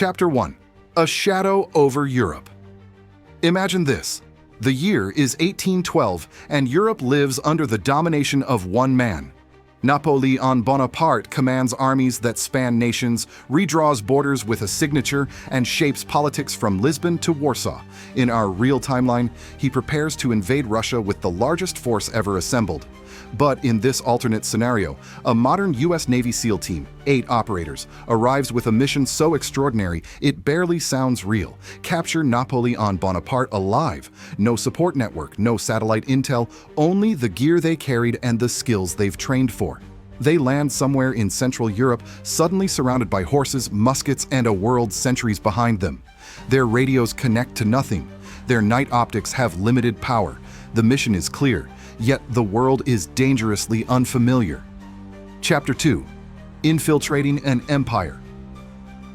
Chapter 1. A Shadow over Europe. Imagine this. The year is 1812, and Europe lives under the domination of one man. Napoleon Bonaparte commands armies that span nations, redraws borders with a signature, and shapes politics from Lisbon to Warsaw. In our real timeline, he prepares to invade Russia with the largest force ever assembled. But in this alternate scenario, a modern U.S. Navy SEAL team, 8 operators, arrives with a mission so extraordinary it barely sounds real. Capture Napoleon Bonaparte alive. No support network, no satellite intel, only the gear they carried and the skills they've trained for. They land somewhere in Central Europe, suddenly surrounded by horses, muskets, and a world sentries behind them. Their radios connect to nothing. Their night optics have limited power. The mission is clear, yet the world is dangerously unfamiliar. Chapter 2. Infiltrating an Empire.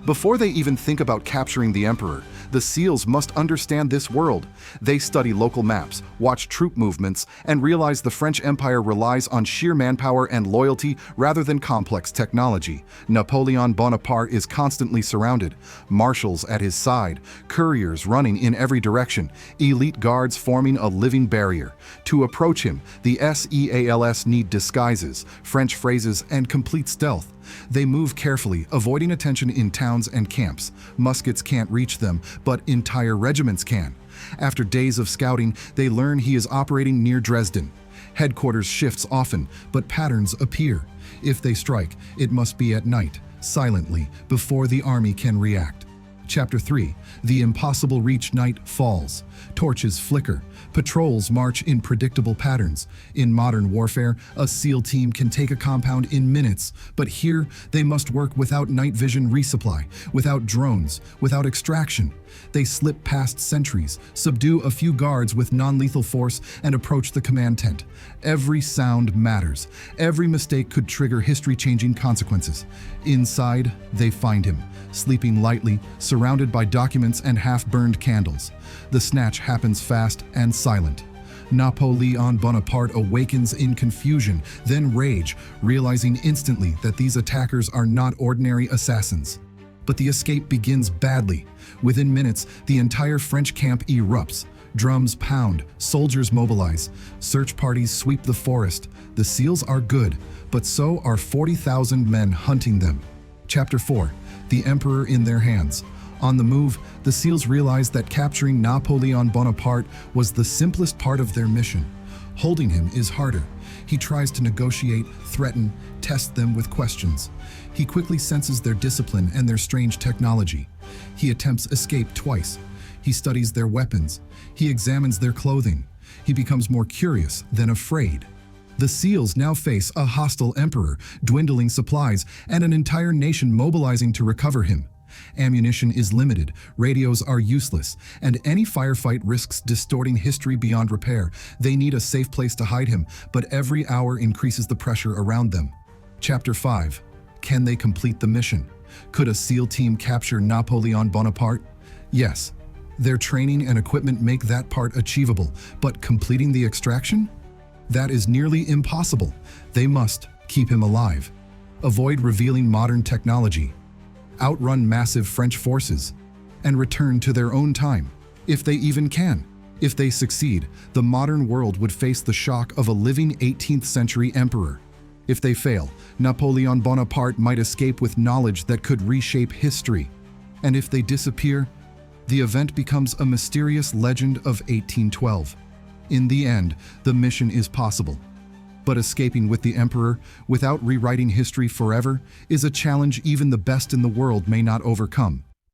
Before they even think about capturing the Emperor, the SEALs must understand this world. They study local maps, watch troop movements, and realize the French Empire relies on sheer manpower and loyalty rather than complex technology. Napoleon Bonaparte is constantly surrounded, marshals at his side, couriers running in every direction, elite guards forming a living barrier. To approach him, the SEALs need disguises, French phrases, and complete stealth. They move carefully, avoiding attention in towns and camps. Muskets can't reach them, but entire regiments can. After days of scouting, they learn he is operating near Dresden. Headquarters shifts often, but patterns appear. If they strike, it must be at night, silently, before the army can react. Chapter 3. The impossible reach night falls. Torches flicker. Patrols march in predictable patterns. In modern warfare, a SEAL team can take a compound in minutes, but here they must work without night vision resupply, without drones, without extraction. They slip past sentries, subdue a few guards with non-lethal force, and approach the command tent. Every sound matters. Every mistake could trigger history-changing consequences. Inside, they find him, sleeping lightly, surrounded by documents and half-burned candles. The snatch happens fast and silent. Napoleon Bonaparte awakens in confusion, then rage, realizing instantly that these attackers are not ordinary assassins. But the escape begins badly. Within minutes, the entire French camp erupts. Drums pound, soldiers mobilize, search parties sweep the forest. The SEALs are good, but so are 40,000 men hunting them. Chapter 4. The Emperor in their hands. On the move, the SEALs realize that capturing Napoleon Bonaparte was the simplest part of their mission. Holding him is harder. He tries to negotiate, threaten, test them with questions. He quickly senses their discipline and their strange technology. He attempts escape twice. He studies their weapons. He examines their clothing. He becomes more curious than afraid. The SEALs now face a hostile emperor, dwindling supplies, and an entire nation mobilizing to recover him. Ammunition is limited, radios are useless, and any firefight risks distorting history beyond repair. They need a safe place to hide him, but every hour increases the pressure around them. Chapter 5. Can they complete the mission? Could a SEAL team capture Napoleon Bonaparte? Yes. Their training and equipment make that part achievable, but completing the extraction? That is nearly impossible. They must keep him alive, avoid revealing modern technology, outrun massive French forces, and return to their own time, if they even can. If they succeed, the modern world would face the shock of a living 18th century emperor. If they fail, Napoleon Bonaparte might escape with knowledge that could reshape history. And if they disappear, the event becomes a mysterious legend of 1812. In the end, the mission is possible. But escaping with the emperor, without rewriting history forever, is a challenge even the best in the world may not overcome.